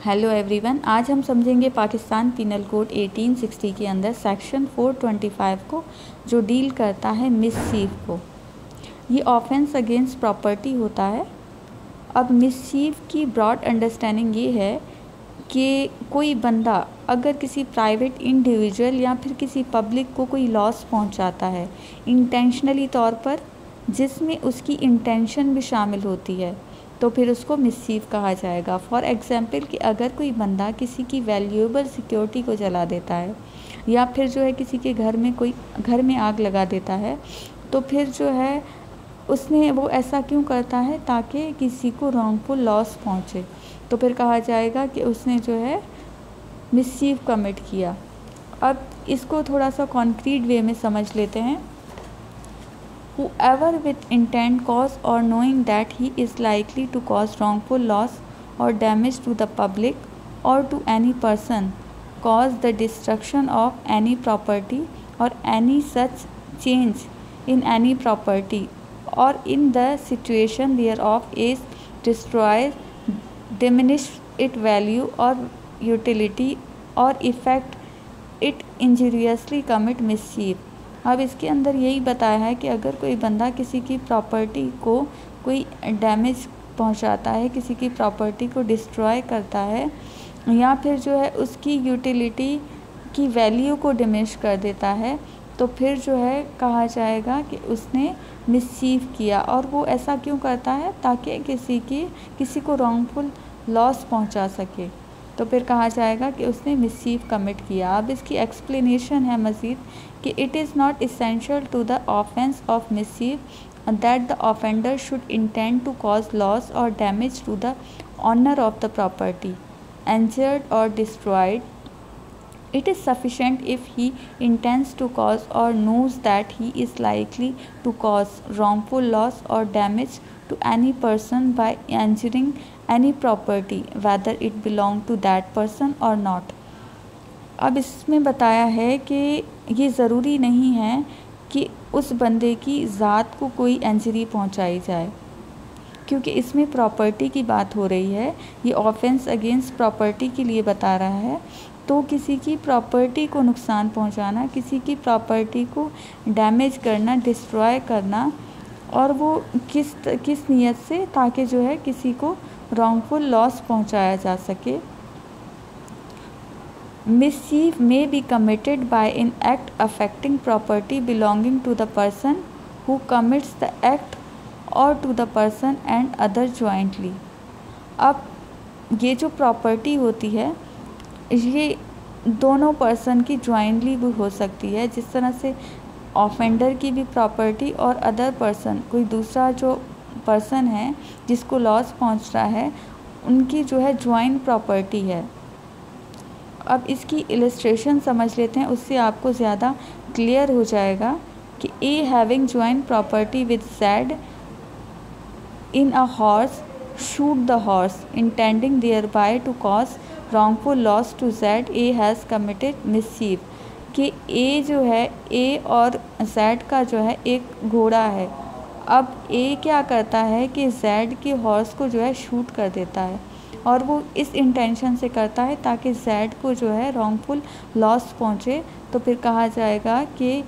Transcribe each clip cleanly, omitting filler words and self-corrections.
Hello everyone, आज हम समझेंगे पाकिस्तान पीनल कोड 1860 के अंदर सेक्शन 425 को, जो डील करता है मिसचीफ को। ये ऑफेंस अगेंस्ट प्रॉपर्टी होता है। अब मिसचीफ की ब्रॉड अंडरस्टैंडिंग ये है कि कोई बंदा अगर किसी प्राइवेट इंडिविजुअल या फिर किसी पब्लिक को कोई लॉस पहुंचाता है इंटेंशनली तौर पर, जिसमें उसकी इंटेंशन भी शामिल होती है, तो फिर उसको मिसचीफ कहा जाएगा। फॉर एग्ज़ाम्पल कि अगर कोई बंदा किसी की वैल्यूएबल सिक्योरिटी को जला देता है या फिर जो है किसी के घर में आग लगा देता है, तो फिर जो है उसने वो ऐसा क्यों करता है, ताकि किसी को रॉन्गफुल लॉस पहुंचे, तो फिर कहा जाएगा कि उसने जो है मिसचीफ कमिट किया। अब इसको थोड़ा सा कॉन्क्रीट वे में समझ लेते हैं। Whoever with intent cause or knowing that he is likely to cause wrongful loss or damage to the public or to any person, cause the destruction of any property or any such change in any property or in the situation thereof is destroy, diminish its value or utility or effect it injuriously commit mischief। अब इसके अंदर यही बताया है कि अगर कोई बंदा किसी की प्रॉपर्टी को कोई डैमेज पहुंचाता है, किसी की प्रॉपर्टी को डिस्ट्रॉय करता है या फिर जो है उसकी यूटिलिटी की वैल्यू को डिमिनिश कर देता है, तो फिर जो है कहा जाएगा कि उसने मिसचीफ किया। और वो ऐसा क्यों करता है, ताकि किसी को रॉन्गफुल लॉस पहुंचा सके, तो फिर कहा जाएगा कि उसने मिसचीफ कमिट किया। अब इसकी एक्सप्लेनेशन है मज़ीद कि it is not essential to the offence of mischief that the offender should intend to cause loss or damage to the owner of the property injured or destroyed. It is sufficient if he intends to cause or knows that he is likely to cause wrongful loss or damage to any person by injuring any property, whether it belong to that person or not। अब इसमें बताया है कि ये ज़रूरी नहीं है कि उस बंदे की ज़ात को कोई इंजरी पहुंचाई जाए, क्योंकि इसमें प्रॉपर्टी की बात हो रही है। ये ऑफेंस अगेंस्ट प्रॉपर्टी के लिए बता रहा है। तो किसी की प्रॉपर्टी को नुकसान पहुंचाना, किसी की प्रॉपर्टी को डैमेज करना, डिस्ट्रॉय करना, और वो किस नीयत से, ताकि जो है किसी को रॉन्गफुल लॉस पहुंचाया जा सके। Mischief may be committed by an act affecting property belonging to the person who commits the act or to the person and other jointly. अब ये जो प्रॉपर्टी होती है, ये दोनों पर्सन की जॉइंटली भी हो सकती है, जिस तरह से ऑफेंडर की भी प्रॉपर्टी और अदर पर्सन, कोई दूसरा जो पर्सन है जिसको लॉस पहुंच रहा है, उनकी जो है जॉइंट प्रॉपर्टी है। अब इसकी इलस्ट्रेशन समझ लेते हैं, उससे आपको ज़्यादा क्लियर हो जाएगा कि A having joint property with Z in a horse shoot the horse intending thereby to cause wrongful loss to Z, A has committed mischief। कि A जो है, A और Z का जो है एक घोड़ा है। अब A क्या करता है कि Z के हॉर्स को जो है शूट कर देता है, और वो इस इंटेंशन से करता है ताकि Z को जो है रॉन्गफुल लॉस पहुँचे, तो फिर कहा जाएगा कि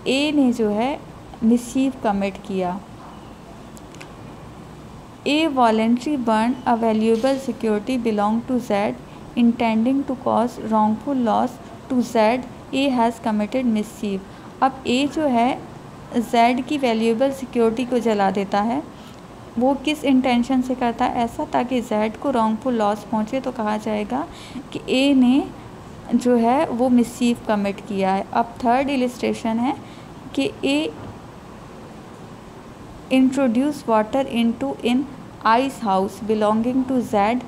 A ने जो है मिसचीफ कमिट किया। A voluntarily burned a valuable security belong to Z intending to cause wrongful loss to Z, A has committed mischief। अब A जो है Z की वैल्यूएबल सिक्योरिटी को जला देता है। वो किस इंटेंशन से करता है ऐसा, ताकि Z को रॉन्गफुल लॉस पहुँचे, तो कहा जाएगा कि A ने जो है वो मिसचीफ कमिट किया है। अब थर्ड इलस्ट्रेशन है कि A introduce water into an ice house belonging to Z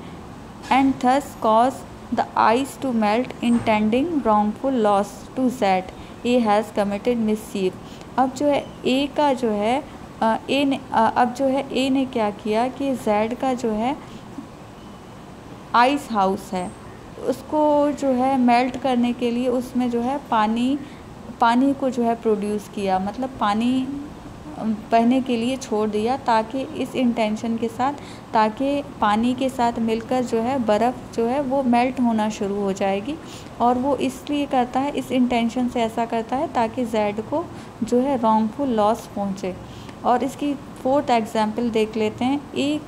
and thus cause the ice to melt intending wrongful loss to Z, A has committed mischief। अब जो है A का जो है A ने क्या किया कि Z का जो है आइस हाउस है, उसको जो है मेल्ट करने के लिए उसमें जो है पानी को जो है प्रोड्यूस किया, मतलब पानी बहने के लिए छोड़ दिया, ताकि इस इंटेंशन के साथ, ताकि पानी के साथ मिलकर जो है बर्फ़ जो है वो मेल्ट होना शुरू हो जाएगी। और वो इसलिए करता है, इस इंटेंशन से ऐसा करता है ताकि जेड को जो है रॉन्गफुल लॉस पहुँचे। और इसकी 4th एग्जाम्पल देख लेते हैं। ए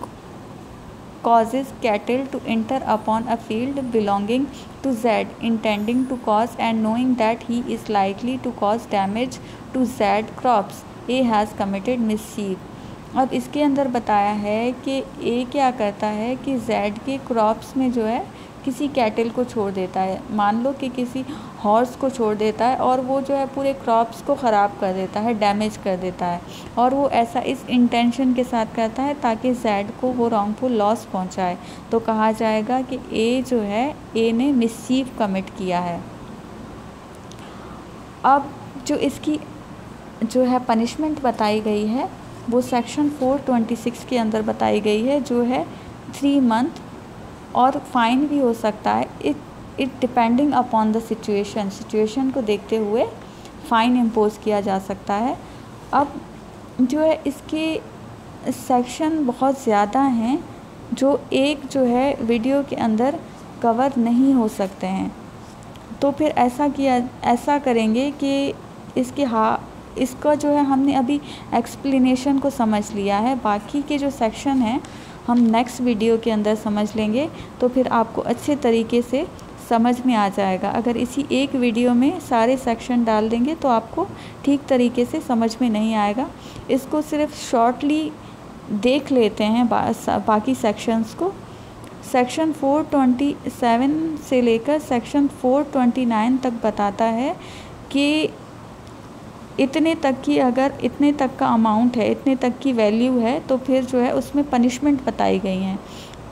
causes cattle to enter upon a field belonging to Z, intending to cause and knowing that he is likely to cause damage to Z crops. A has committed mischief। अब इसके अंदर बताया है कि ए क्या करता है कि Z के क्रॉप्स में जो है किसी कैटल को छोड़ देता है, मान लो कि किसी हॉर्स को छोड़ देता है, और वो जो है पूरे क्रॉप्स को ख़राब कर देता है, डैमेज कर देता है। और वो ऐसा इस इंटेंशन के साथ करता है ताकि जेड को वो रॉन्गफुल लॉस पहुंचाए। तो कहा जाएगा कि ए जो है, ए ने मिसचीफ कमिट किया है। अब जो इसकी जो है पनिशमेंट बताई गई है वो सेक्शन 426 के अंदर बताई गई है, जो है 3 मंथ, और फाइन भी हो सकता है। It depending upon the situation को देखते हुए फ़ाइन इम्पोज़ किया जा सकता है। अब जो है इसके सेक्शन बहुत ज़्यादा हैं, जो एक जो है वीडियो के अंदर कवर नहीं हो सकते हैं। तो फिर ऐसा करेंगे कि इसका जो है हमने अभी एक्सप्लेनेशन को समझ लिया है, बाकी के जो सेक्शन हैं हम नेक्स्ट वीडियो के अंदर समझ लेंगे। तो फिर आपको अच्छे तरीके से समझ में आ जाएगा। अगर इसी एक वीडियो में सारे सेक्शन डाल देंगे तो आपको ठीक तरीके से समझ में नहीं आएगा। इसको सिर्फ शॉर्टली देख लेते हैं बाकी सेक्शंस को। सेक्शन 427 से लेकर सेक्शन 429 तक बताता है कि इतने तक की, अगर इतने तक का अमाउंट है, इतने तक की वैल्यू है, तो फिर जो है उसमें पनिशमेंट बताई गई हैं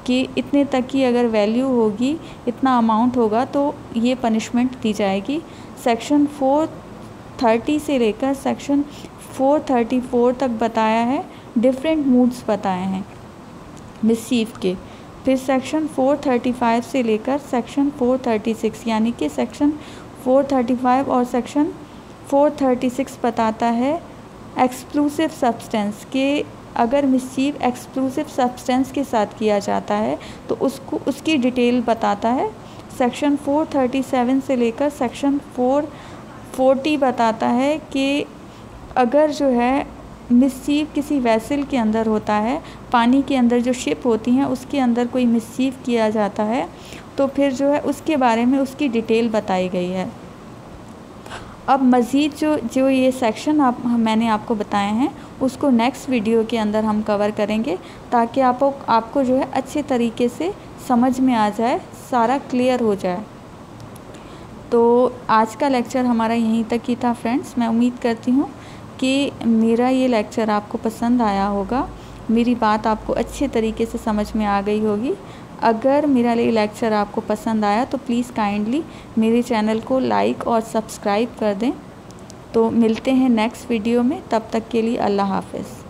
कि इतने तक की अगर वैल्यू होगी, इतना अमाउंट होगा तो ये पनिशमेंट दी जाएगी। सेक्शन 430 से लेकर सेक्शन 434 तक बताया है, डिफरेंट मूड्स बताए हैं मिसचीफ के। फिर सेक्शन 435 से लेकर सेक्शन 436, यानी कि सेक्शन 435 और सेक्शन 436 बताता है एक्सप्लोसिव सब्सटेंस के, अगर मिसचीफ एक्सप्लोसिव सब्सटेंस के साथ किया जाता है तो उसकी डिटेल बताता है। सेक्शन 437 से लेकर सेक्शन 440 बताता है कि अगर जो है मिसचीफ किसी वेसल के अंदर होता है, पानी के अंदर जो शिप होती हैं उसके अंदर कोई मिसचीफ किया जाता है, तो फिर जो है उसके बारे में उसकी डिटेल बताई गई है। अब मज़ीद जो ये सेक्शन मैंने आपको बताए हैं उसको नेक्स्ट वीडियो के अंदर हम कवर करेंगे, ताकि आपको जो है अच्छे तरीके से समझ में आ जाए, सारा क्लियर हो जाए। तो आज का लेक्चर हमारा यहीं तक ही था फ्रेंड्स। मैं उम्मीद करती हूँ कि मेरा ये लेक्चर आपको पसंद आया होगा, मेरी बात आपको अच्छे तरीके से समझ में आ गई होगी। अगर मेरा ये लेक्चर आपको पसंद आया तो प्लीज़ काइंडली मेरे चैनल को लाइक और सब्सक्राइब कर दें। तो मिलते हैं नेक्स्ट वीडियो में, तब तक के लिए अल्लाह हाफ़िज़।